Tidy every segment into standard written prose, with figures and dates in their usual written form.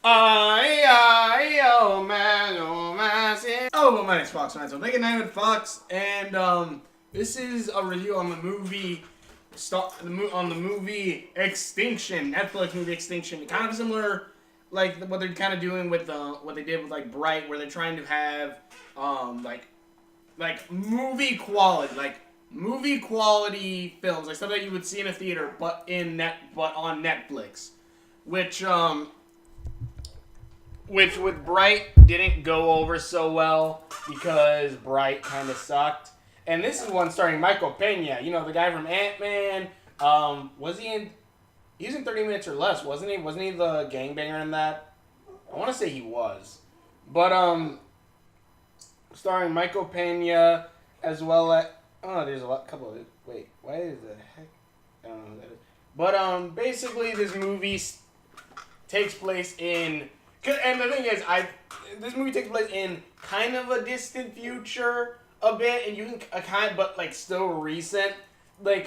Oh, my name's Fox, so make a name with Fox, and this is a review on the movie, on the movie Extinction, Netflix movie Extinction. Kind of similar, like what they're kind of doing with what they did with like Bright, where they're trying to have like movie quality films, like stuff that you would see in a theater, but on Netflix, which with Bright didn't go over so well because Bright kind of sucked. And this is one starring Michael Pena, you know, the guy from Ant-Man. Was he in? He was in 30 Minutes or Less, wasn't he? Wasn't he the gangbanger in that? I want to say he was, but starring Michael Pena as well as there's a couple of wait, why is the heck? I don't know who that is. But basically this movie takes place in. And the thing is, this movie takes place in kind of a distant future a bit, and you can but like still recent, like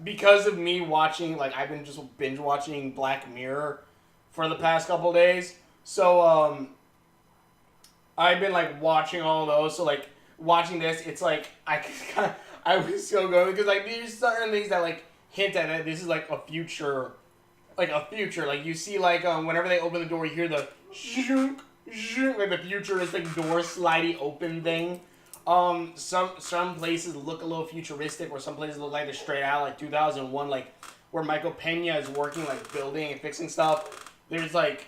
because of me watching, like I've been just binge watching Black Mirror for the past couple days, so I've been like watching all those, so like watching this, it's like I was still going because like there's certain things that like hint at it. This is like a future. Like you see, like whenever they open the door, you hear the zhunk, zhunk, like the futuristic door slidey open thing. Some places look a little futuristic, or some places look like they're straight out like 2001, like where Michael Pena is working, like building and fixing stuff. There's like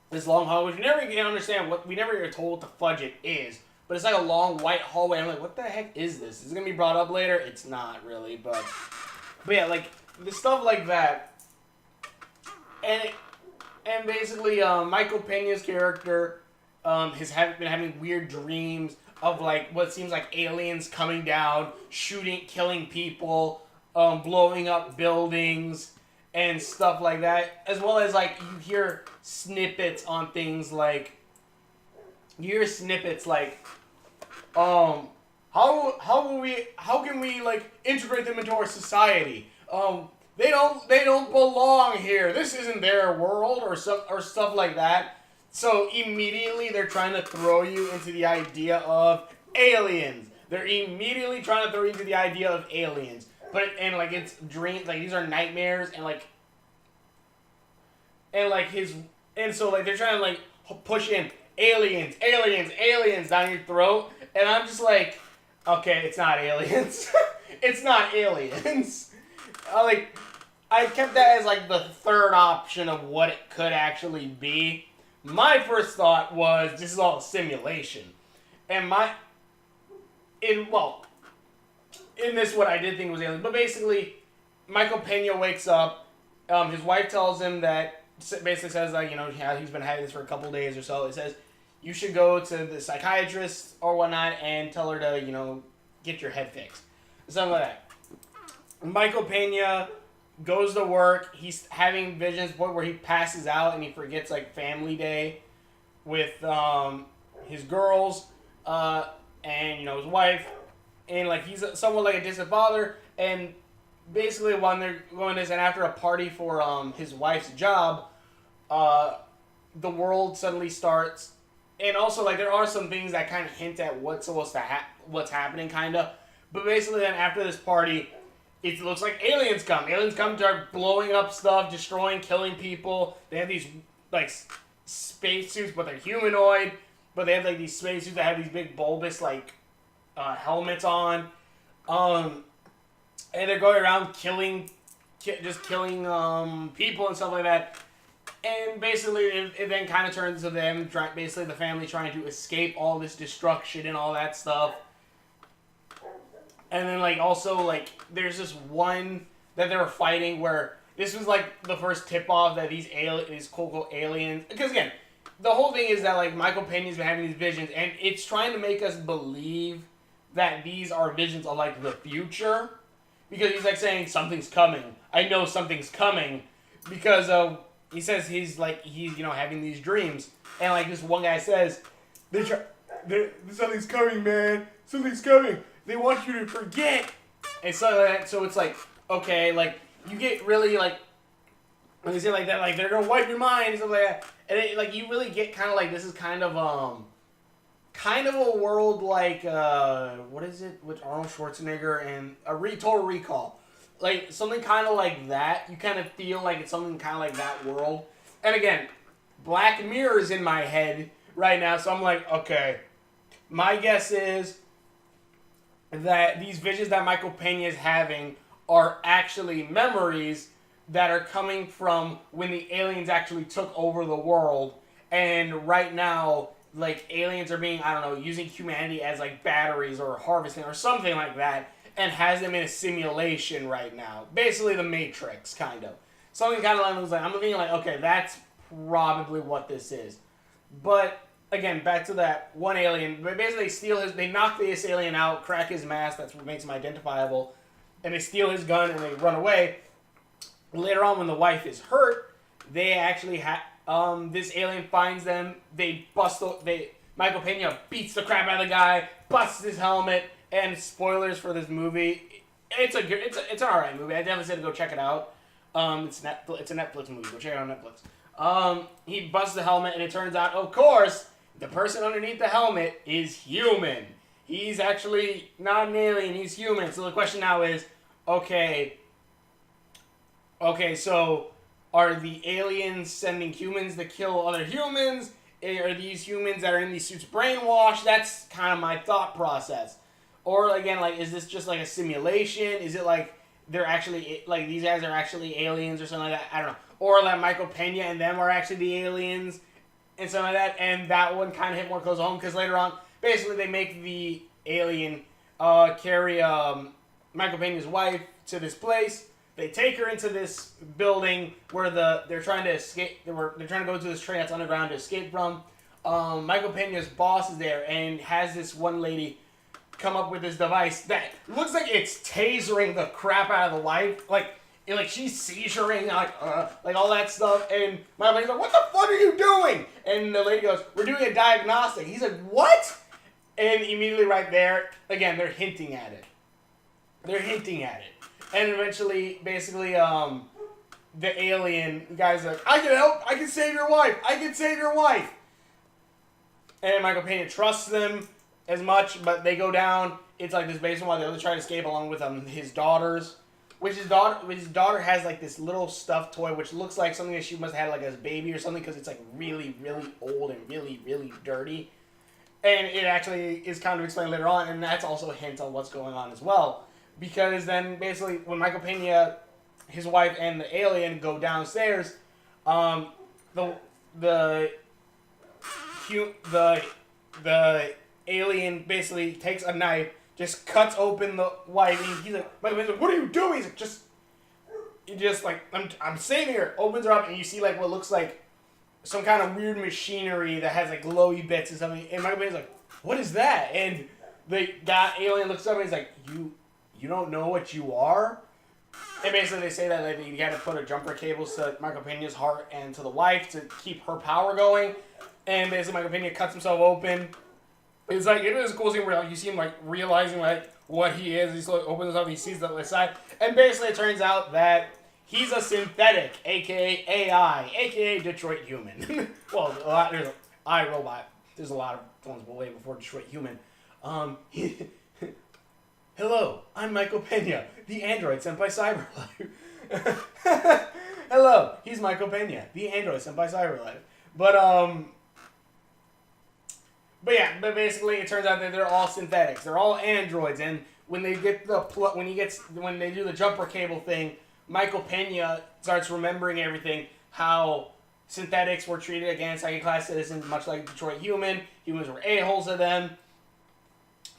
this long hallway, which we never can understand we never get told what the fudge it is, but it's like a long white hallway. I'm like, what the heck is this? Is it gonna be brought up later? It's not really, but yeah, like the stuff like that. And basically, Michael Pena's character has been having weird dreams of like what seems like aliens coming down, killing people, blowing up buildings, and stuff like that. As well as like you hear snippets on things like how can we like integrate them into our society? They don't belong here. This isn't their world, or stuff like that. So immediately they're trying to throw you into the idea of aliens. They're immediately trying to throw you into the idea of aliens. Like it's dreams, like these are nightmares, and so like they're trying to like push in aliens down your throat, and I'm just like, okay, it's not aliens. It's not aliens. I kept that as like the third option of what it could actually be. My first thought was this is all a simulation, and in this what I did think was aliens. But basically, Michael Pena wakes up. His wife tells him that basically says like he's been having this for a couple days or so. It says you should go to the psychiatrist or whatnot and tell her to get your head fixed, something like that. Michael Pena goes to work. He's having visions, point where he passes out and he forgets like family day with his girls and his wife, and like he's somewhat like a distant father. And basically when they're going this, and after a party for his wife's job, the world suddenly starts. And also like there are some things that kind of hint at what's what's happening kind of. But basically then after this party, it looks like aliens come. Aliens come, start blowing up stuff, destroying, killing people. They have these like spacesuits, but they're humanoid. But they have like these spacesuits that have these big bulbous like helmets on. And they're going around killing people and stuff like that. And basically, it then kind of turns to them, basically the family trying to escape all this destruction and all that stuff. And then, like, also, like, there's this one that they were fighting where this was, like, the first tip-off that these quote-unquote aliens... Because, again, the whole thing is that, like, Michael Pena's been having these visions, and it's trying to make us believe that these are visions of, like, the future. Because he's, like, saying, something's coming. I know something's coming. Because, he says he's having these dreams. And, like, this one guy says, something's coming, man. Something's coming. They want you to forget. And so it's like, okay, like, you get really, like, when they say like that, like they're gonna wipe your mind and stuff like that, and like you really get kind of like this is kind of a world like what is it with Arnold Schwarzenegger and Total Recall, like something kind of like that. You kind of feel like it's something kind of like that world. And again, Black Mirror is in my head right now, so I'm like, okay, my guess is that these visions that Michael Pena is having are actually memories that are coming from when the aliens actually took over the world, and right now, like, aliens are being, I don't know, using humanity as, like, batteries or harvesting or something like that, and has them in a simulation right now. Basically the Matrix, kind of. Something kind of like, I'm thinking like, okay, that's probably what this is. But, again, back to that one alien, basically they knock this alien out, crack his mask, that's what makes him identifiable, and they steal his gun and they run away. Later on, when the wife is hurt, they actually this alien finds them. They Michael Pena beats the crap out of the guy, busts his helmet, and spoilers for this movie. It's an alright movie. I definitely said to go check it out. It's a Netflix movie. Go check it out on Netflix. He busts the helmet, and it turns out, of course, the person underneath the helmet is human. He's actually not an alien. He's human. So the question now is, okay, so are the aliens sending humans to kill other humans? Are these humans that are in these suits brainwashed? That's kind of my thought process. Or, again, like, is this just, like, a simulation? Is it, like, they're actually, like, these guys are actually aliens or something like that? I don't know. Or, like, Michael Pena and them are actually the aliens and something like that. And that one kind of hit more close home because later on, basically, they make the alien carry Michael Pena's wife to this place. They take her into this building where they're trying to escape. They're trying to go to this train that's underground to escape from. Michael Pena's boss is there and has this one lady come up with this device that looks like it's tasering the crap out of the wife. Like she's seizuring, like all that stuff. And Michael Pena's like, "What the fuck are you doing?" And the lady goes, "We're doing a diagnostic." He's like, "What?" And immediately right there, again, they're hinting at it. And eventually, basically, the alien guy's like, "I can help. I can save your wife. And Michael Pena trusts them as much, but they go down. It's like this basement while the others try to escape along with his daughters. His daughter has like this little stuffed toy, which looks like something that she must have had like as a baby or something, because it's like really, really old and really, really dirty. And it actually is kind of explained later on, and that's also a hint on what's going on as well. Because then, basically, when Michael Pena, his wife, and the alien go downstairs, the alien basically takes a knife, just cuts open the wife. And he's like, Michael Pena's like, "What are you doing?" He's like, I'm saving her. Opens her up, and you see like what looks like some kind of weird machinery that has like glowy bits and something. And Michael Pena's like, "What is that?" And the alien looks up and he's like, You don't know what you are? And basically they say that like, you got to put a jumper cables to Michael Pena's heart and to the wife to keep her power going. And basically Michael Pena cuts himself open. It's like, it is a cool scene where like, you see him like realizing like what he is. He slowly opens himself, he sees the other side. And basically it turns out that he's a synthetic, aka AI, aka Detroit Human. Well, there's iRobot. There's a lot of ones way before Detroit Human. Hello, I'm Michael Pena, the android sent by CyberLife. Hello, he's Michael Pena, the android sent by CyberLife. But basically it turns out that they're all synthetics. They're all androids, and when they get when they do the jumper cable thing, Michael Pena starts remembering everything, how synthetics were treated against second-class citizens, much like Detroit Human. Humans were a-holes to them,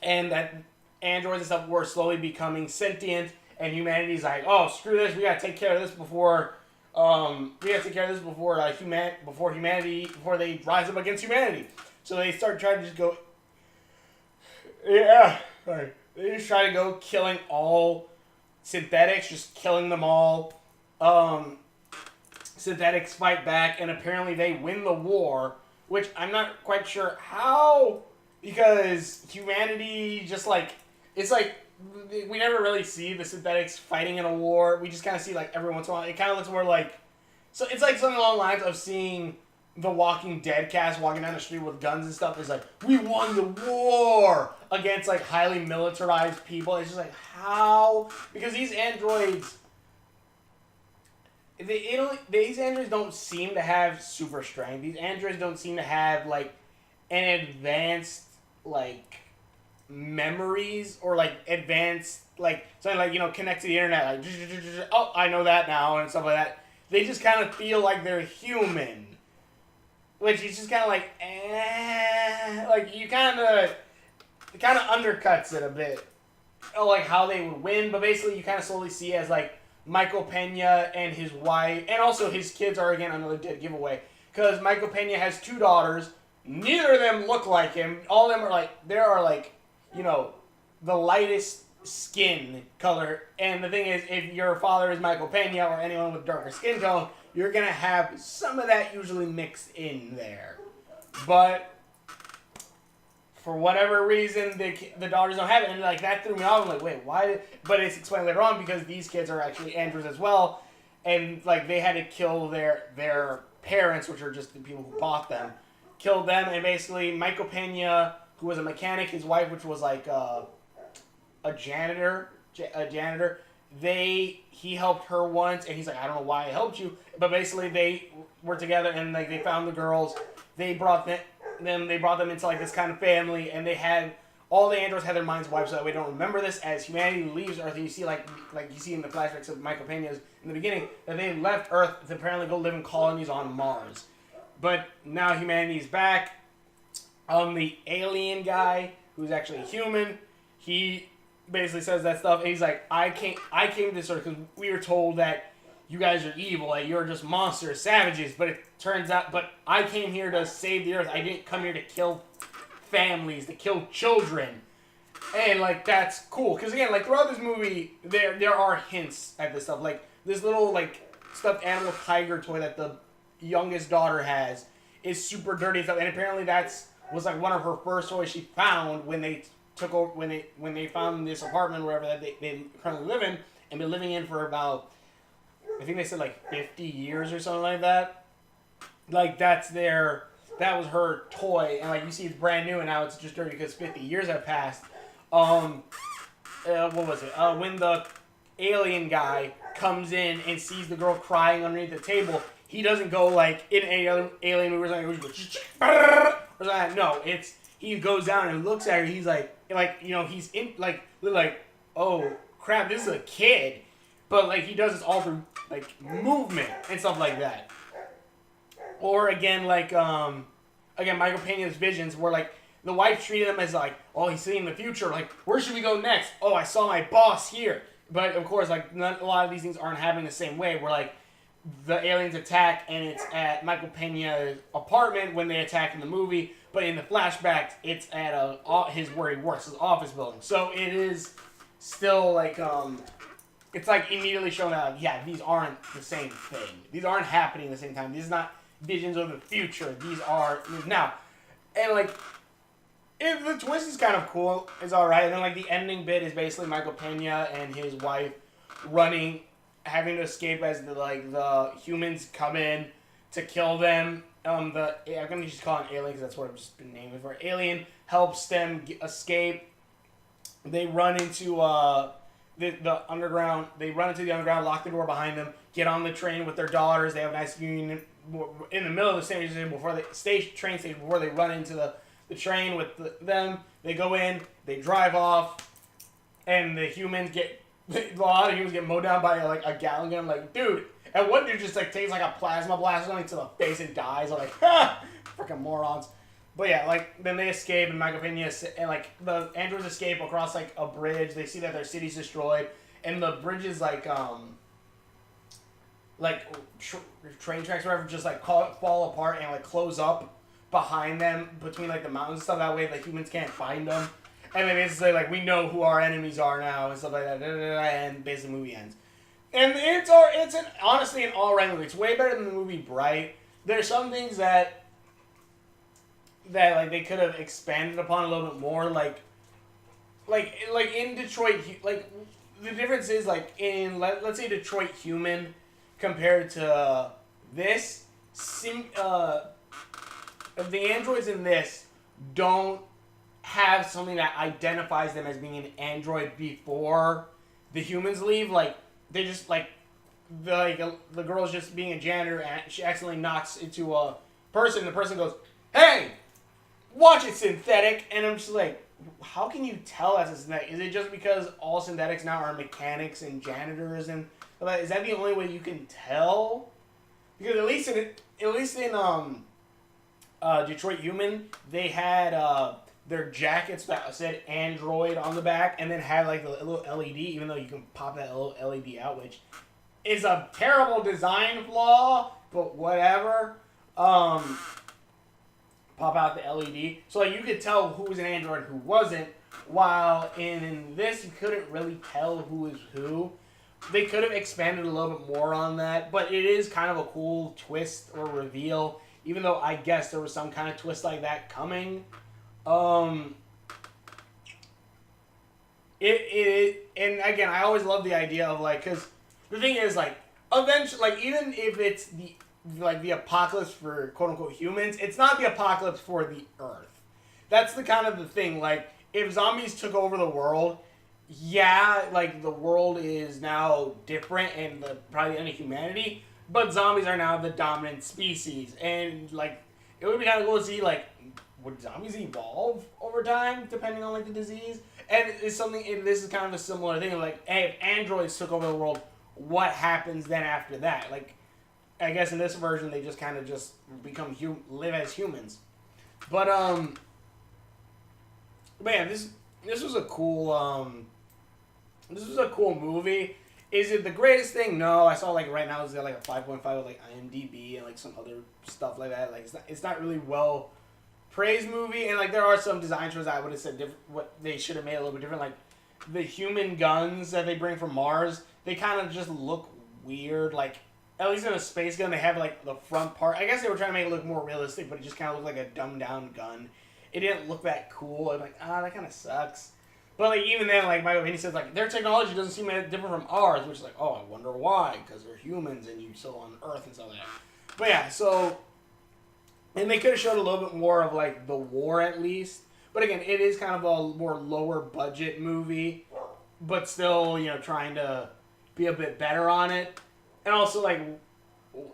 and that androids and stuff were slowly becoming sentient, and humanity's like, "Oh, screw this! We gotta take care of this before they rise up against humanity." So they start trying to just go, they just try to go killing all synthetics, just killing them all. Synthetics fight back, and apparently they win the war, which I'm not quite sure how, because humanity just like, it's like, we never really see the synthetics fighting in a war. We just kind of see like every once in a while. It kind of looks more like So it's like something along the lines of seeing the Walking Dead cast walking down the street with guns and stuff. It's like, we won the war against like highly militarized people. It's just like, how? Because these androids, these androids don't seem to have super strength. These androids don't seem to have like an advanced like memories or like advanced like something like, you know, connect to the internet like oh, I know that now and stuff like that. They just kind of feel like they're human, which is just kind of like like you kind of it kind of undercuts it a bit, like how they would win. But basically you kind of slowly see as like Michael Pena and his wife, and also his kids are again another dead giveaway, because Michael Pena has 2 daughters. Neither of them look like him. All of them are like, there are like, you know, the lightest skin color. And the thing is, if your father is Michael Pena or anyone with darker skin tone, you're going to have some of that usually mixed in there. But for whatever reason, the daughters don't have it. And like that threw me off. I'm like, wait, why? But it's explained later on because these kids are actually androids as well. And like they had to kill their parents, which are just the people who bought them. Killed them, and basically Michael Pena, who was a mechanic, his wife, which was like a janitor, he helped her once, and he's like, I don't know why I helped you, but basically they were together, and like they found the girls, they brought them into like this kind of family, and they had all the androids had their minds wiped, so that we don't remember this. As humanity leaves Earth, and you see like you see in the flashbacks of Michael Pena's in the beginning that they left Earth to apparently go live in colonies on Mars. But now humanity's back. The alien guy, who's actually human, he basically says that stuff. And he's like, I came to this earth because we were told that you guys are evil, like you're just monsters, savages. But it turns out, but I came here to save the earth. I didn't come here to kill families, to kill children. And like that's cool, because again, like throughout this movie, there are hints at this stuff. Like this little like stuffed animal tiger toy that the youngest daughter has is super dirty and stuff, and apparently was like one of her first toys she found when they took over when they found this apartment or wherever that they currently live in and been living in for about, I think they said like 50 years or something like that. Like that was her toy, and like you see it's brand new and now it's just dirty because 50 years have passed. What was it? When the alien guy comes in and sees the girl crying underneath the table, he doesn't go like in any other alien movie or something. No, he goes down and looks at her. He's like you know, he's in like oh crap, this is a kid, but like he does this all through like movement and stuff like that. Or again Michael Pena's visions where like the wife treated him as like, oh, he's seeing the future. Like, where should we go next? Oh, I saw my boss here. But of course, like a lot of these things aren't happening the same way. Where like the aliens attack and it's at Michael Pena's apartment when they attack in the movie, but in the flashbacks it's at where he works, his office building. So it is still like it's like immediately shown out. Yeah, these aren't the same thing. These aren't happening at the same time. These are not visions of the future. These are now, and like if the twist is kind of cool, it's all right. And then like the ending bit is basically Michael Pena and his wife having to escape as the humans come in to kill them. I'm gonna just call it alien because that's what I've just been naming for. Alien helps them escape. They run into the underground. They run into the underground, lock the door behind them, get on the train with their daughters. They have a nice union in the middle of the station train station before they run into the train with them. They go in, they drive off, and a lot of humans get mowed down by like a Gatling gun. I'm like, dude, and one dude just like takes like a plasma blast or something to the face and dies. I'm like, ha, freaking morons. But yeah, like then they escape and Michael Pena and like the androids escape across like a bridge. They see that their city's destroyed and the bridge is like train tracks or whatever just like fall apart and like close up behind them between like the mountains and stuff. That way the humans can't find them. And then basically like we know who our enemies are now and stuff like that. And basically the movie ends. And it's honestly an all-around movie. It's way better than the movie Bright. There's some things that like they could have expanded upon a little bit more. Like in Detroit, like the difference is like in let's say Detroit Human compared to this if the androids in this don't have something that identifies them as being an android before the humans leave, like they just like the girl's just being a janitor and she accidentally knocks into a person. And the person goes, "Hey, watch it, synthetic!" And I'm just like, how can you tell that's a synthetic? Is it just because all synthetics now are mechanics and janitors and is that the only way you can tell? Because at least in Detroit Human, they had their jackets that said Android on the back, and then had like the little LED, even though you can pop that little LED out, which is a terrible design flaw, but whatever. Pop out the LED, so like you could tell who was an android and who wasn't. While in this, you couldn't really tell who was who. They could have expanded a little bit more on that, but it is kind of a cool twist or reveal. Even though I guess there was some kind of twist like that coming. And again, I always love the idea of like, because the thing is like, eventually, like even if it's the apocalypse for quote unquote humans, it's not the apocalypse for the Earth. That's the kind of the thing. Like if zombies took over the world, yeah, like the world is now different and probably the end of humanity, but zombies are now the dominant species, and like it would be kind of cool to see like would zombies evolve over time depending on like the disease. And it's something. This is kind of a similar thing. Like, hey, if androids took over the world, what happens then after that? Like, I guess in this version they just kind of just become live as humans. But man, this was a cool movie. Is it the greatest thing? No, I saw like right now it's got like a 5.5 with like IMDb and like some other stuff like that. Like it's not really well praised movie, and like there are some design choices I would have said different. What they should have made a little bit different. Like the human guns that they bring from Mars, they kind of just look weird. Like at least in a space gun, they have like the front part. I guess they were trying to make it look more realistic, but it just kind of looked like a dumbed down gun. It didn't look that cool. I'm like, that kind of sucks. But like even then, like my opinion says, like their technology doesn't seem different from ours, which is like, oh, I wonder why, because they're humans and you still on Earth and stuff like that. But yeah, so and they could have showed a little bit more of like the war at least. But again, it is kind of a more lower budget movie, but still, trying to be a bit better on it. And also like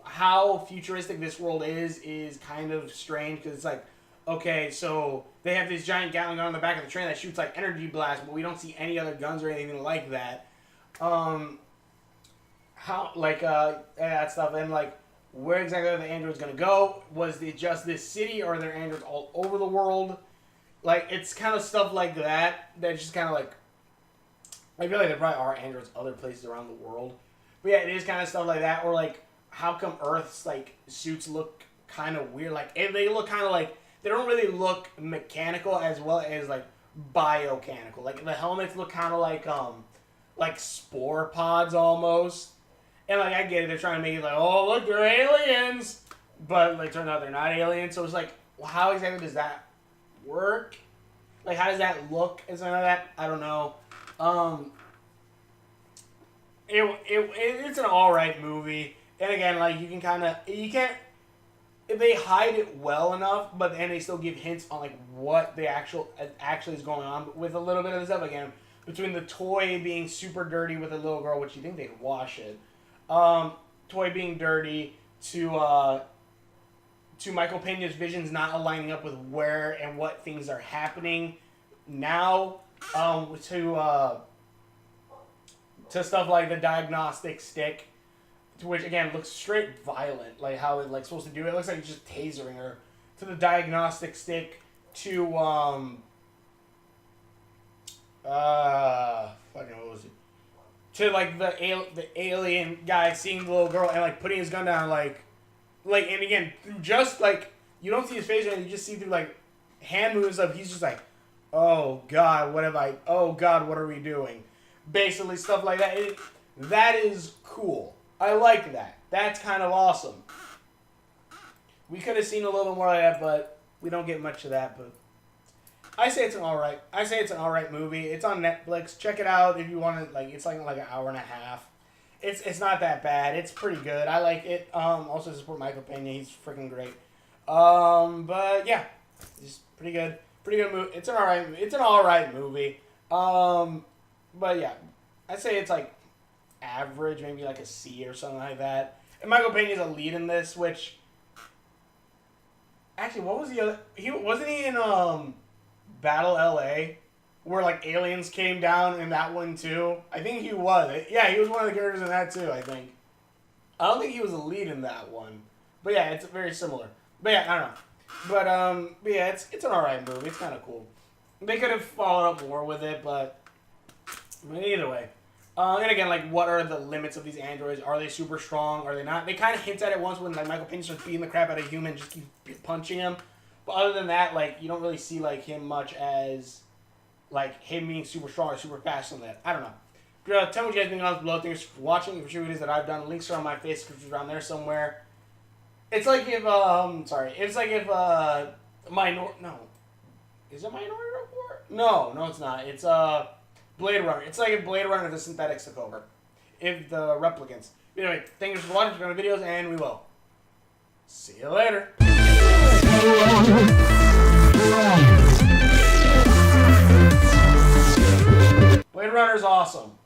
how futuristic this world is kind of strange because it's like, okay, so they have this giant Gatling gun on the back of the train that shoots like energy blast, but we don't see any other guns or anything like that. That stuff, and like where exactly are the androids gonna go? Was it just this city, or are there androids all over the world? Like it's kind of stuff like that that's just kind of like I feel like there probably are androids other places around the world, but yeah, it is kind of stuff like that. Or like how come Earth's like suits look kind of weird? Like they look kind of like. They don't really look mechanical as well as like biomechanical. Like the helmets look kind of like spore pods almost. And like I get it, they're trying to make it like, oh look, they're aliens, but like turns out they're not aliens. So it's like, well, how exactly does that work? Like how does that look and something like that? I don't know. It's an alright movie, and again, like you can't. They hide it well enough, but then they still give hints on like what the actually is going on with a little bit of the stuff. Again, between the toy being super dirty with a little girl, which you think they'd wash it, toy being dirty to Michael Pena's visions not aligning up with where and what things are happening now, to stuff like the diagnostic stick. Which again looks straight violent, like how it's like supposed to do it. It looks like it's just tasering her. To the diagnostic stick, to fucking what was it? To like the alien guy seeing the little girl and like putting his gun down, like and again just like you don't see his face and you just see through like hand moves of he's just like, oh god, what are we doing? Basically stuff like that. That is cool. I like that. That's kind of awesome. We could have seen a little bit more of that, but we don't get much of that. But I say it's an alright movie. It's on Netflix. Check it out if you want to. Like it's like an hour and a half. It's not that bad. It's pretty good. I like it. Also support Michael Pena. He's freaking great. But yeah, it's pretty good. Pretty good movie. It's an alright. It's an alright movie. But yeah, I'd say it's like average, maybe like a C or something like that. And Michael Pena's a lead in this, which actually, what was the other? He wasn't he in Battle LA, where like aliens came down in that one too. I think he was. Yeah, he was one of the characters in that too. I think. I don't think he was a lead in that one, but yeah, it's very similar. But yeah, I don't know. But yeah, it's an alright movie. It's kind of cool. They could have followed up more with it, but either way. And again, like, what are the limits of these androids? Are they super strong? Are they not? They kind of hint at it once when like Michael Pena starts beating the crap out of a human, just keep punching him. But other than that, like, you don't really see like him much as like him being super strong or super fast on that. I don't know. Tell me what you guys think on below. Thanks for watching. If you're sure it is that I've done, links are on my face, scriptures around there somewhere. It's like if it's like if no. Is it Minority Report? No, it's not. It's Blade Runner. It's like if Blade Runner the synthetics took over. If the replicants. Anyway, thank you for watching the videos, and we will see you later. Blade Runner is awesome.